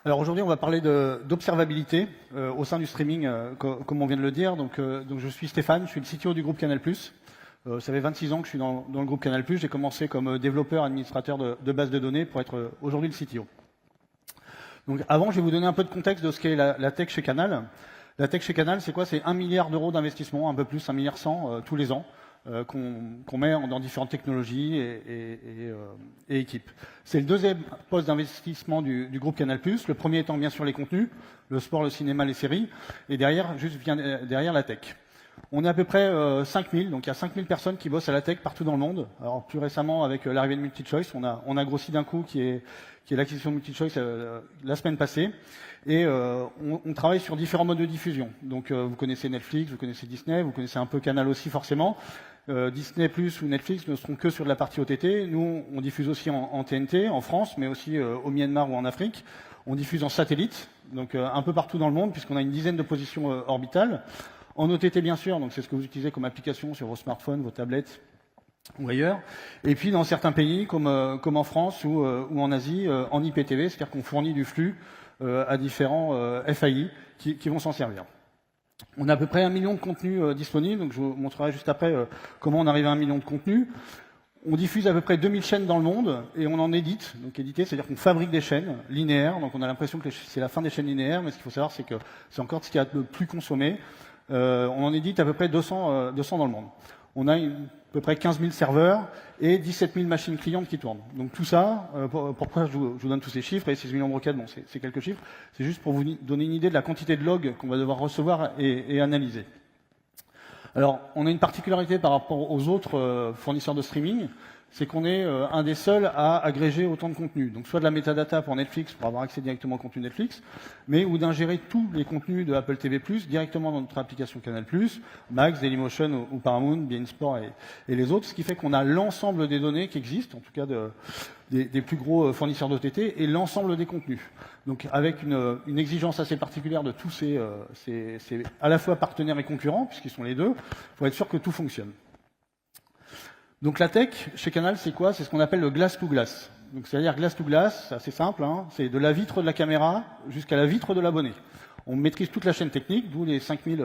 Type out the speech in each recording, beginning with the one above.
Alors aujourd'hui, on va parler d'observabilité au sein du streaming, comme on vient de le dire. Donc je suis Stéphane, je suis le CTO du groupe Canal+. Ça fait 26 ans que je suis dans le groupe Canal+. J'ai commencé comme développeur, administrateur de bases de données pour être aujourd'hui le CTO. Donc avant, je vais vous donner un peu de contexte de ce qu'est la tech chez Canal. La tech chez Canal, c'est quoi? C'est 1 milliard d'euros d'investissement, un peu plus, 1,1 milliard tous les ans. Qu'on met dans différentes technologies et équipes. C'est le deuxième poste d'investissement du groupe Canal+, le premier étant bien sûr les contenus, le sport, le cinéma, les séries, et derrière, derrière la tech. On est à peu près 5000, donc il y a 5000 personnes qui bossent à la tech partout dans le monde. Alors plus récemment, avec l'arrivée de MultiChoice, on a grossi d'un coup, qui est l'acquisition de MultiChoice la semaine passée. Et on travaille sur différents modes de diffusion. Donc vous connaissez Netflix, vous connaissez Disney, vous connaissez un peu Canal aussi forcément. Disney Plus ou Netflix ne seront que sur de la partie OTT. Nous, on diffuse aussi en TNT, en France, mais aussi au Myanmar ou en Afrique. On diffuse en satellite, donc un peu partout dans le monde, puisqu'on a une dizaine de positions orbitales. En OTT, bien sûr, donc c'est ce que vous utilisez comme application sur vos smartphones, vos tablettes ou ailleurs. Et puis dans certains pays, comme en France ou en Asie, en IPTV, c'est-à-dire qu'on fournit du flux à différents FAI qui vont s'en servir. On a à peu près 1 million de contenus disponibles, donc je vous montrerai juste après comment on arrive à 1 million de contenus. On diffuse à peu près 2000 chaînes dans le monde et on en édite. Donc éditer, c'est-à-dire qu'on fabrique des chaînes linéaires, donc on a l'impression que c'est la fin des chaînes linéaires, mais ce qu'il faut savoir, c'est que c'est encore ce qui a le plus consommé. On en édite à peu près 200 dans le monde. On a à peu près 15 000 serveurs et 17 000 machines clientes qui tournent. Donc tout ça, pourquoi je vous donne tous ces chiffres, et 6 millions de requêtes, bon, c'est quelques chiffres, c'est juste pour vous donner une idée de la quantité de logs qu'on va devoir recevoir et analyser. Alors, on a une particularité par rapport aux autres fournisseurs de streaming, c'est qu'on est un des seuls à agréger autant de contenu. Donc soit de la metadata pour Netflix, pour avoir accès directement au contenu Netflix, mais ou d'ingérer tous les contenus de Apple TV+, directement dans notre application Canal+, Max, Dailymotion ou Paramount, beIN Sport et les autres, ce qui fait qu'on a l'ensemble des données qui existent, en tout cas des plus gros fournisseurs d'OTT, et l'ensemble des contenus. Donc avec une exigence assez particulière de tous ces à la fois partenaires et concurrents, puisqu'ils sont les deux, pour être sûr que tout fonctionne. Donc la tech, chez Canal, c'est quoi? C'est ce qu'on appelle le glass to glass. Donc c'est-à-dire glass to glass, c'est assez simple, hein, c'est de la vitre de la caméra jusqu'à la vitre de l'abonné. On maîtrise toute la chaîne technique, d'où les 5000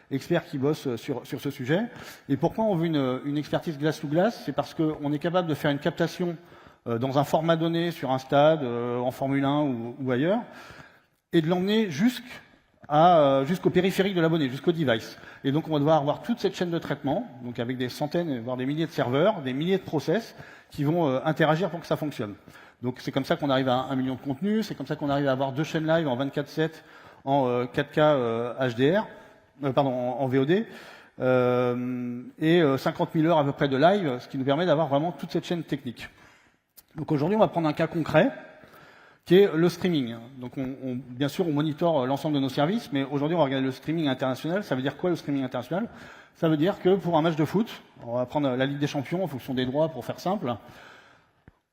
experts qui bossent sur ce sujet. Et pourquoi on veut une expertise glass to glass? C'est parce qu'on est capable de faire une captation dans un format donné, sur un stade, en Formule 1 ou ailleurs, et de l'emmener jusqu'au périphérique de l'abonné, jusqu'au device. Et donc on va devoir avoir toute cette chaîne de traitement, donc avec des centaines, voire des milliers de serveurs, des milliers de process qui vont interagir pour que ça fonctionne. Donc c'est comme ça qu'on arrive à 1 million de contenus, c'est comme ça qu'on arrive à avoir 2 chaînes live en 24/7 en 4K HDR, en VOD, et 50 000 heures à peu près de live, ce qui nous permet d'avoir vraiment toute cette chaîne technique. Donc aujourd'hui on va prendre un cas concret, qui est le streaming. Donc bien sûr, on monitore l'ensemble de nos services, mais aujourd'hui, on va regarder le streaming international. Ça veut dire quoi, le streaming international? Ça veut dire que pour un match de foot, on va prendre la Ligue des Champions en fonction des droits, pour faire simple,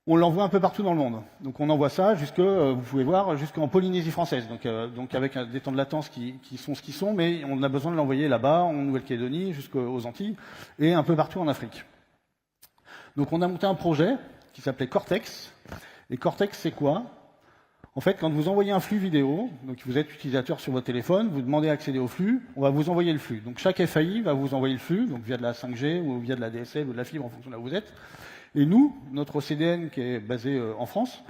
on l'envoie un peu partout dans le monde. Donc on envoie ça vous pouvez voir, jusqu'en Polynésie française. Donc avec des temps de latence qui sont ce qu'ils sont, mais on a besoin de l'envoyer là-bas, en Nouvelle-Calédonie, jusqu'aux Antilles, et un peu partout en Afrique. Donc on a monté un projet qui s'appelait Cortex. Et Cortex, c'est quoi? En fait, quand vous envoyez un flux vidéo, donc vous êtes utilisateur sur votre téléphone, vous demandez à accéder au flux, on va vous envoyer le flux. Donc chaque FAI va vous envoyer le flux, donc via de la 5G ou via de la DSL ou de la fibre en fonction de là où vous êtes. Et nous, notre CDN qui est basé en France,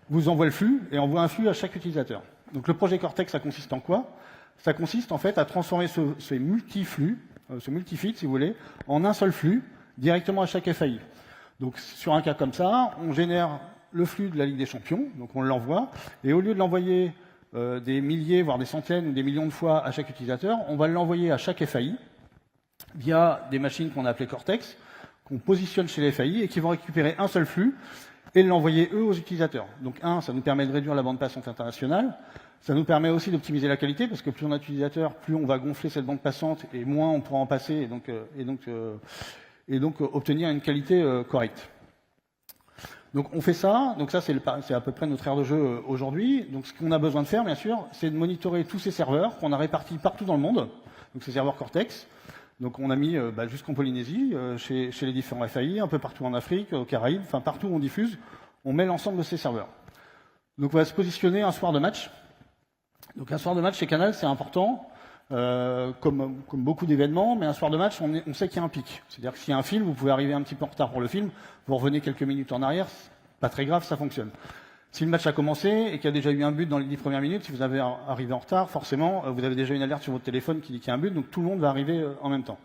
vous envoie le flux et envoie un flux à chaque utilisateur. Donc le projet Cortex, ça consiste en quoi? Ça consiste en fait à transformer ce multi-flux, ce multi-feed si vous voulez, en un seul flux directement à chaque FAI. Donc sur un cas comme ça, on génère le flux de la Ligue des Champions, donc on l'envoie, et au lieu de l'envoyer des milliers, voire des centaines ou des millions de fois à chaque utilisateur, on va l'envoyer à chaque FAI via des machines qu'on a appelées Cortex, qu'on positionne chez les FAI et qui vont récupérer un seul flux et l'envoyer eux aux utilisateurs. Donc ça nous permet de réduire la bande passante internationale, ça nous permet aussi d'optimiser la qualité, parce que plus on a d'utilisateurs, plus on va gonfler cette bande passante et moins on pourra en passer et donc obtenir une qualité correcte. Donc on fait ça, donc ça c'est à peu près notre aire de jeu aujourd'hui. Donc ce qu'on a besoin de faire, bien sûr, c'est de monitorer tous ces serveurs qu'on a répartis partout dans le monde, donc ces serveurs Cortex. Donc on a mis jusqu'en Polynésie, chez les différents FAI, un peu partout en Afrique, aux Caraïbes, enfin partout où on diffuse, on met l'ensemble de ces serveurs. Donc on va se positionner un soir de match, Donc un soir de match chez Canal, c'est important, comme beaucoup d'événements, mais un soir de match, on sait qu'il y a un pic. C'est-à-dire que s'il y a un film, vous pouvez arriver un petit peu en retard pour le film, vous revenez quelques minutes en arrière, pas très grave, ça fonctionne. Si le match a commencé et qu'il y a déjà eu un but dans les 10 premières minutes, si vous avez arrivé en retard, forcément, vous avez déjà une alerte sur votre téléphone qui dit qu'il y a un but, donc tout le monde va arriver en même temps.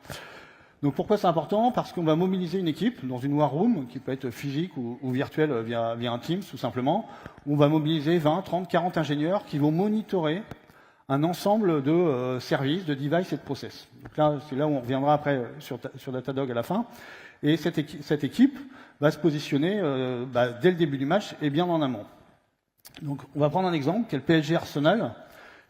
Donc pourquoi c'est important? Parce qu'on va mobiliser une équipe dans une war room, qui peut être physique ou virtuelle via un Teams, tout simplement, où on va mobiliser 20, 30, 40 ingénieurs qui vont monitorer un ensemble de services, de devices et de process. Donc là, c'est là où on reviendra après sur Datadog à la fin. Et cette équipe va se positionner dès le début du match et bien en amont. Donc on va prendre un exemple, qui est le PSG Arsenal,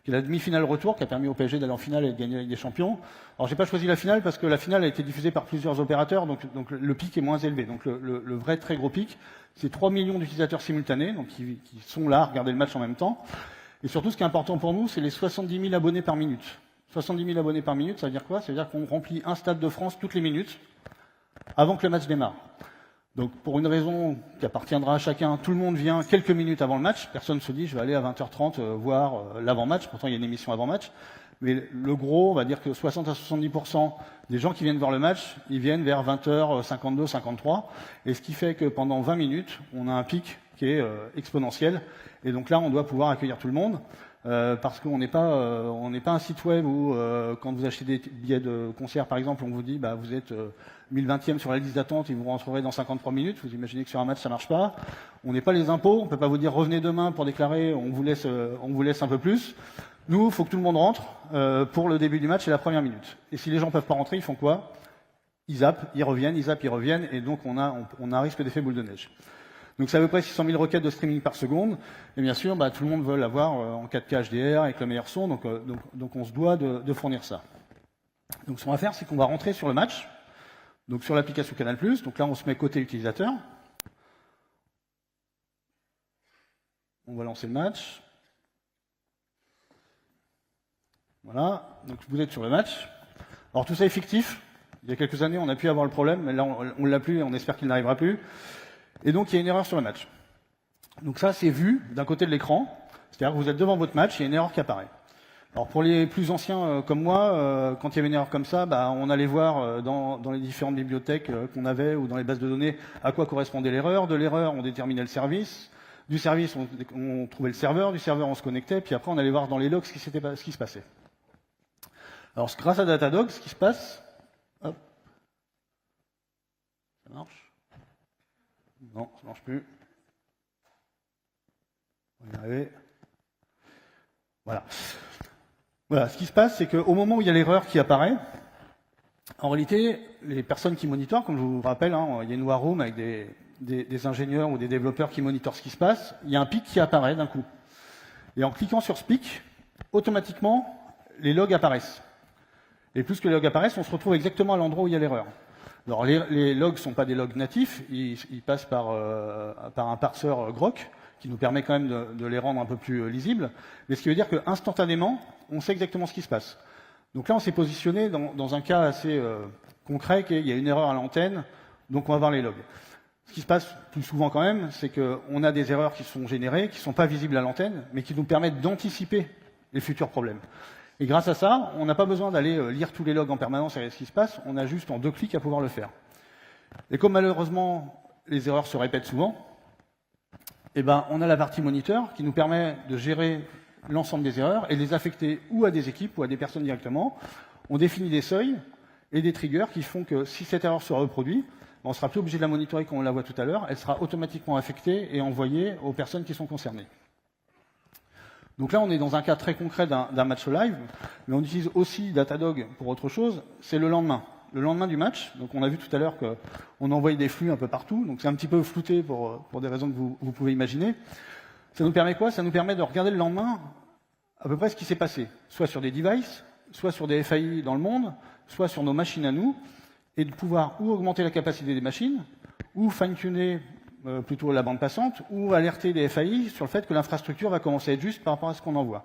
qui est la demi-finale retour, qui a permis au PSG d'aller en finale et de gagner la Ligue des Champions. Alors j'ai pas choisi la finale parce que la finale a été diffusée par plusieurs opérateurs, donc le pic est moins élevé. Donc le vrai très gros pic, c'est 3 millions d'utilisateurs simultanés, donc qui sont là à regarder le match en même temps. Et surtout, ce qui est important pour nous, c'est les 70 000 abonnés par minute. 70 000 abonnés par minute, ça veut dire quoi? Ça veut dire qu'on remplit un stade de France toutes les minutes, avant que le match démarre. Donc pour une raison qui appartiendra à chacun, tout le monde vient quelques minutes avant le match. Personne ne se dit je vais aller à 20h30 voir l'avant-match. Pourtant il y a une émission avant-match. Mais le gros, on va dire que 60 à 70% des gens qui viennent voir le match, ils viennent vers 20h52, 53. Et ce qui fait que pendant 20 minutes, on a un pic qui est exponentiel. Et donc là, on doit pouvoir accueillir tout le monde. Parce qu'on n'est pas un site web où quand vous achetez des billets de concert par exemple, on vous dit vous êtes 1020e sur la liste d'attente et vous rentrerez dans 53 minutes. Vous imaginez que sur un match ça marche pas. On n'est pas les impôts, on peut pas vous dire revenez demain pour déclarer, on vous laisse un peu plus. Nous, il faut que tout le monde rentre pour le début du match et la première minute. Et si les gens peuvent pas rentrer, ils font quoi? Ils zappent, ils reviennent, ils zappent, ils reviennent, et donc on a un risque d'effet boule de neige. Donc c'est à peu près 600 000 requêtes de streaming par seconde. Et bien sûr, tout le monde veut l'avoir en 4K HDR avec le meilleur son, donc on se doit de fournir ça. Donc ce qu'on va faire, c'est qu'on va rentrer sur le match, donc sur l'application Canal+. Donc là, on se met côté utilisateur. On va lancer le match. Voilà, donc vous êtes sur le match. Alors tout ça est fictif. Il y a quelques années, on a pu avoir le problème, mais là, on ne l'a plus et on espère qu'il n'arrivera plus. Et donc, il y a une erreur sur le match. Donc ça, c'est vu d'un côté de l'écran. C'est-à-dire que vous êtes devant votre match, il y a une erreur qui apparaît. Alors pour les plus anciens comme moi, quand il y avait une erreur comme ça, on allait voir dans les différentes bibliothèques qu'on avait ou dans les bases de données à quoi correspondait l'erreur. De l'erreur, on déterminait le service. Du service, on trouvait le serveur. Du serveur, on se connectait. Puis après, on allait voir dans les logs ce qui se passait. Alors grâce à Datadog, ce qui se passe... Hop. Ça marche? Non, ça ne marche plus. On va y arriver. Voilà. Voilà, ce qui se passe, c'est qu'au moment où il y a l'erreur qui apparaît, en réalité, les personnes qui monitorent, comme je vous rappelle, il y a une war room avec des ingénieurs ou des développeurs qui monitorent ce qui se passe, il y a un pic qui apparaît d'un coup. Et en cliquant sur ce pic, automatiquement, les logs apparaissent. Et plus que les logs apparaissent, on se retrouve exactement à l'endroit où il y a l'erreur. Alors les logs ne sont pas des logs natifs, ils passent par un parseur Grok qui nous permet quand même de les rendre un peu plus lisibles. Mais ce qui veut dire qu'instantanément, on sait exactement ce qui se passe. Donc là, on s'est positionné dans un cas assez concret, qu'il y a une erreur à l'antenne, donc on va voir les logs. Ce qui se passe plus souvent quand même, c'est qu'on a des erreurs qui sont générées, qui ne sont pas visibles à l'antenne, mais qui nous permettent d'anticiper les futurs problèmes. Et grâce à ça, on n'a pas besoin d'aller lire tous les logs en permanence et regarder ce qui se passe, on a juste en 2 clics à pouvoir le faire. Et comme malheureusement les erreurs se répètent souvent, on a la partie moniteur qui nous permet de gérer l'ensemble des erreurs et les affecter ou à des équipes ou à des personnes directement. On définit des seuils et des triggers qui font que si cette erreur se reproduit, on ne sera plus obligé de la monitorer comme on la voit tout à l'heure, elle sera automatiquement affectée et envoyée aux personnes qui sont concernées. Donc là, on est dans un cas très concret d'un match live, mais on utilise aussi Datadog pour autre chose, c'est le lendemain. Le lendemain du match, donc on a vu tout à l'heure qu'on envoyait des flux un peu partout, donc c'est un petit peu flouté pour des raisons que vous pouvez imaginer. Ça nous permet quoi? Ça nous permet de regarder le lendemain à peu près ce qui s'est passé, soit sur des devices, soit sur des FAI dans le monde, soit sur nos machines à nous, et de pouvoir ou augmenter la capacité des machines, ou fine-tuner plutôt la bande passante, ou alerter les FAI sur le fait que l'infrastructure va commencer à être juste par rapport à ce qu'on envoie.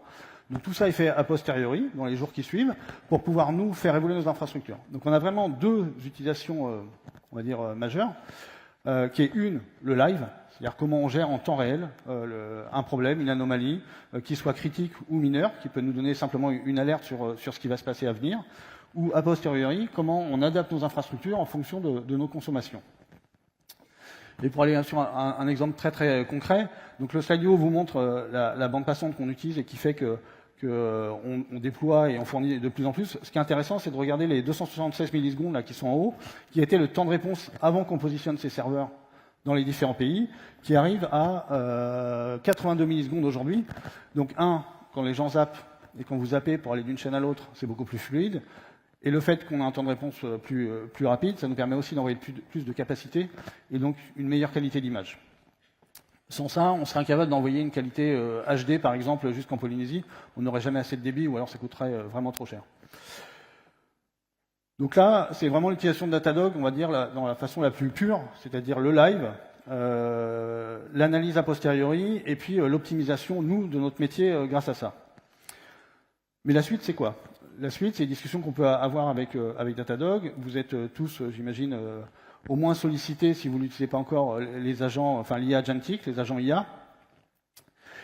Donc tout ça est fait a posteriori, dans les jours qui suivent, pour pouvoir nous faire évoluer nos infrastructures. Donc on a vraiment 2 utilisations, on va dire, majeures, qui est une, le live, c'est-à-dire comment on gère en temps réel un problème, une anomalie, qui soit critique ou mineure, qui peut nous donner simplement une alerte sur ce qui va se passer à venir, ou a posteriori, comment on adapte nos infrastructures en fonction de nos consommations. Et pour aller sur un exemple très très concret, donc le Slido vous montre la bande passante qu'on utilise et qui fait qu'on déploie et on fournit de plus en plus. Ce qui est intéressant, c'est de regarder les 276 millisecondes là, qui sont en haut, qui était le temps de réponse avant qu'on positionne ces serveurs dans les différents pays, qui arrive à 82 millisecondes aujourd'hui. Donc quand les gens zappent et quand vous zappez pour aller d'une chaîne à l'autre, c'est beaucoup plus fluide. Et le fait qu'on a un temps de réponse plus rapide, ça nous permet aussi d'envoyer plus de capacité et donc une meilleure qualité d'image. Sans ça, on serait incapable d'envoyer une qualité HD, par exemple, jusqu'en Polynésie. On n'aurait jamais assez de débit ou alors ça coûterait vraiment trop cher. Donc là, c'est vraiment l'utilisation de Datadog, on va dire, dans la façon la plus pure, c'est-à-dire le live, l'analyse a posteriori et puis l'optimisation, nous, de notre métier grâce à ça. Mais la suite, c'est quoi ? La suite, c'est une discussion qu'on peut avoir avec Datadog. Vous êtes tous, j'imagine, au moins sollicités, si vous ne l'utilisez pas encore, les agents, enfin l'IA agentique, les agents IA.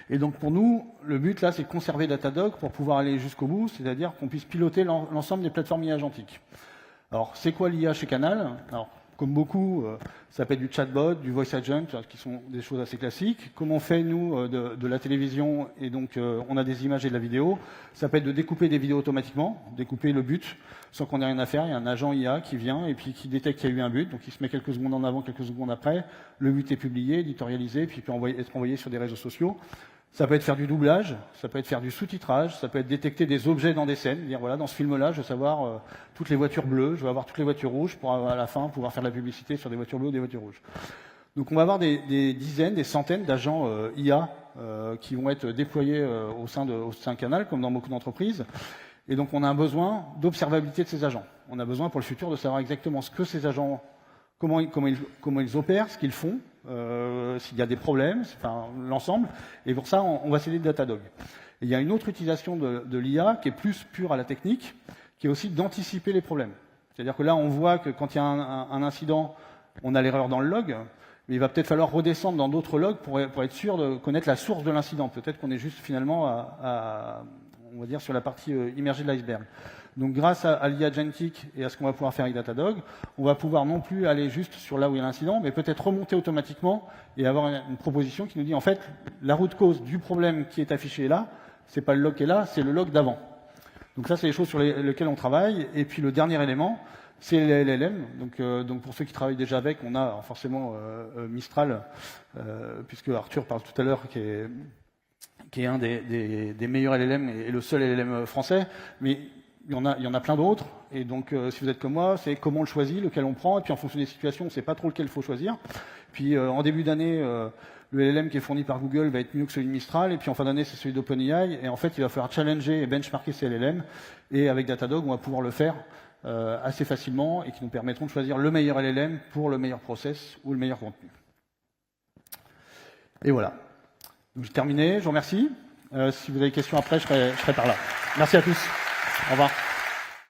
Et donc pour nous, le but là, c'est de conserver Datadog pour pouvoir aller jusqu'au bout, c'est-à-dire qu'on puisse piloter l'ensemble des plateformes IA agentiques. Alors, c'est quoi l'IA chez Canal ? Alors, comme beaucoup, ça peut être du chatbot, du voice agent, qui sont des choses assez classiques. Comme on fait, nous, de la télévision, et donc on a des images et de la vidéo, ça peut être de découper des vidéos automatiquement, découper le but, sans qu'on ait rien à faire. Il y a un agent IA qui vient et puis qui détecte qu'il y a eu un but, donc il se met quelques secondes en avant, quelques secondes après. Le but est publié, éditorialisé, puis il peut être envoyé sur des réseaux sociaux. Ça peut être faire du doublage, ça peut être faire du sous-titrage, ça peut être détecter des objets dans des scènes, dire voilà, dans ce film-là, je veux savoir toutes les voitures bleues, je veux avoir toutes les voitures rouges pour à la fin pouvoir faire de la publicité sur des voitures bleues ou des voitures rouges. Donc on va avoir des dizaines, des centaines d'agents IA qui vont être déployés au sein de Canal, comme dans beaucoup d'entreprises. Et donc on a un besoin d'observabilité de ces agents. On a besoin pour le futur de savoir exactement ce que ces agents, comment ils opèrent, ce qu'ils font, s'il y a des problèmes, enfin l'ensemble. Et pour ça, on va s'aider de Datadog. Et il y a une autre utilisation de l'IA qui est plus pure à la technique, qui est aussi d'anticiper les problèmes. C'est-à-dire que là, on voit que quand il y a un incident, on a l'erreur dans le log, mais il va peut-être falloir redescendre dans d'autres logs pour être sûr de connaître la source de l'incident. Peut-être qu'on est juste finalement on va dire, sur la partie immergée de l'iceberg. Donc grâce à l'IA agentique et à ce qu'on va pouvoir faire avec Datadog, on va pouvoir non plus aller juste sur là où il y a l'incident, mais peut-être remonter automatiquement et avoir une proposition qui nous dit en fait la root cause du problème qui est affiché là, c'est pas le log qui est là, c'est le log d'avant. Donc ça, c'est les choses sur lesquelles on travaille. Et puis le dernier élément, c'est les LLM. Donc pour ceux qui travaillent déjà avec, on a forcément Mistral, puisque Arthur parle tout à l'heure, qui est un des meilleurs LLM et le seul LLM français. Mais il y en a plein d'autres. Et donc si vous êtes comme moi, c'est comment on le choisit, lequel on prend. Et puis en fonction des situations, on ne sait pas trop lequel il faut choisir. Puis en début d'année, le LLM qui est fourni par Google va être mieux que celui de Mistral, et puis en fin d'année, c'est celui d'OpenAI, et en fait, il va falloir challenger et benchmarker ces LLM, et avec Datadog, on va pouvoir le faire assez facilement, et qui nous permettront de choisir le meilleur LLM pour le meilleur process ou le meilleur contenu. Et voilà. Donc j'ai terminé, je vous remercie. Si vous avez des questions après, je serai par là. Merci à tous. Au revoir.